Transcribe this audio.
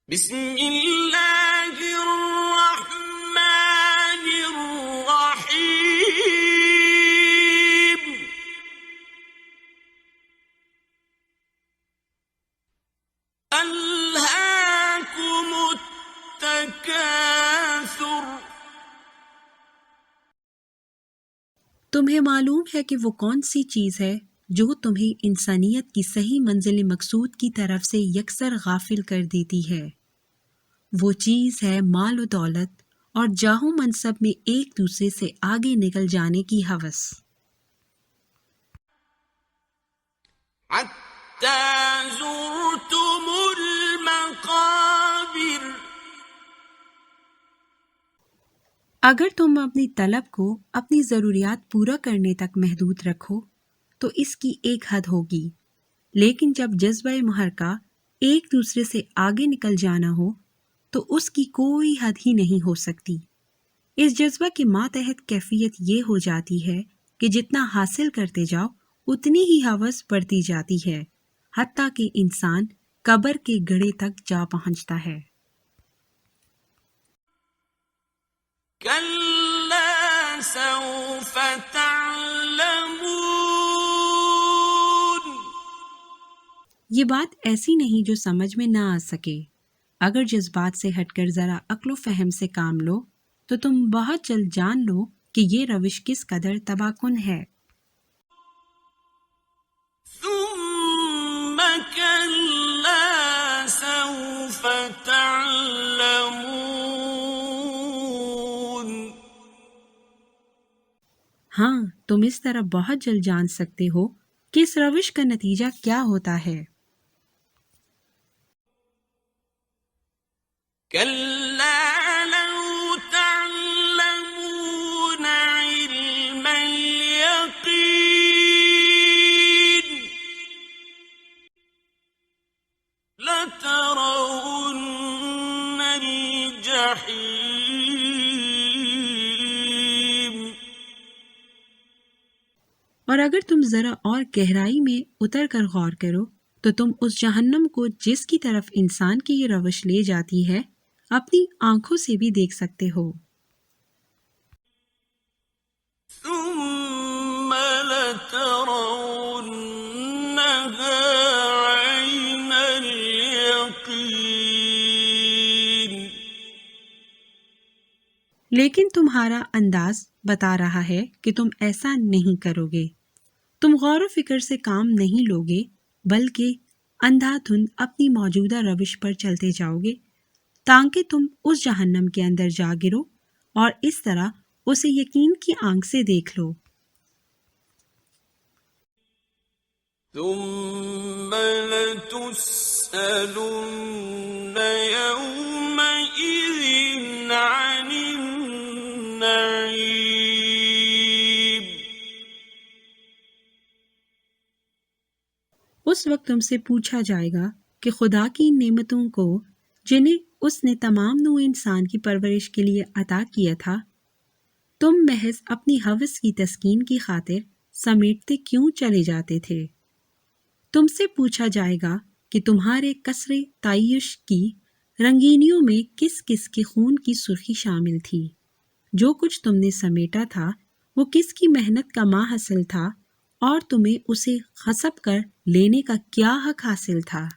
بسم اللہ الرحمن الرحیم الہاکم التکاثر۔ تمہیں معلوم ہے کہ وہ کون سی چیز ہے جو تمہیں انسانیت کی صحیح منزل مقصود کی طرف سے یکسر غافل کر دیتی ہے؟ وہ چیز ہے مال و دولت اور جاہ و منصب میں ایک دوسرے سے آگے نکل جانے کی ہوس۔ حتی زرتم المقابر۔ اگر تم اپنی طلب کو اپنی ضروریات پورا کرنے تک محدود رکھو تو اس کی ایک حد ہوگی، لیکن جب جذبہ محرکہ ایک دوسرے سے آگے نکل جانا ہو تو اس کی کوئی حد ہی نہیں ہو سکتی۔ اس جذبہ کے ماتحت کیفیت یہ ہو جاتی ہے کہ جتنا حاصل کرتے جاؤ اتنی ہی ہوس بڑھتی جاتی ہے، حتیٰ کہ انسان قبر کے گڑھے تک جا پہنچتا ہے۔ کلا سوف تعلمون۔ یہ بات ایسی نہیں جو سمجھ میں نہ آ سکے۔ اگر جذبات سے ہٹ کر ذرا عقل و فہم سے کام لو تو تم بہت جلد جان لو کہ یہ روش کس قدر تباہ کن ہے۔ ثم کلا سوف تعلمون۔ ہاں، تم اس طرح بہت جلد جان سکتے ہو کہ اس روش کا نتیجہ کیا ہوتا ہے۔ کلا لو تعلمون علم الیقین لترون الجحیم۔ اور اگر تم ذرا اور گہرائی میں اتر کر غور کرو تو تم اس جہنم کو جس کی طرف انسان کی یہ روش لے جاتی ہے اپنی آنکھوں سے بھی دیکھ سکتے ہو۔ ثم لترونها عین الیقین۔ لیکن تمہارا انداز بتا رہا ہے کہ تم ایسا نہیں کرو گے۔ تم غور و فکر سے کام نہیں لوگے بلکہ اندھا دھند اپنی موجودہ روش پر چلتے جاؤ گے تاکہ تم اس جہنم کے اندر جا گرو اور اس طرح اسے یقین کی آنکھ سے دیکھ لو۔ ثم لتسألن یومئذ عن النعیم۔ اس وقت تم سے پوچھا جائے گا کہ خدا کی نعمتوں کو جنہیں اس نے تمام نوع انسان کی پرورش کے لیے عطا کیا تھا تم محض اپنی ہوس کی تسکین کی خاطر سمیٹتے کیوں چلے جاتے تھے؟ تم سے پوچھا جائے گا کہ تمہارے قصر تعیش کی رنگینیوں میں کس کس کے خون کی سرخی شامل تھی؟ جو کچھ تم نے سمیٹا تھا وہ کس کی محنت کا ماحصل تھا اور تمہیں اسے غصب کر لینے کا کیا حق حاصل تھا؟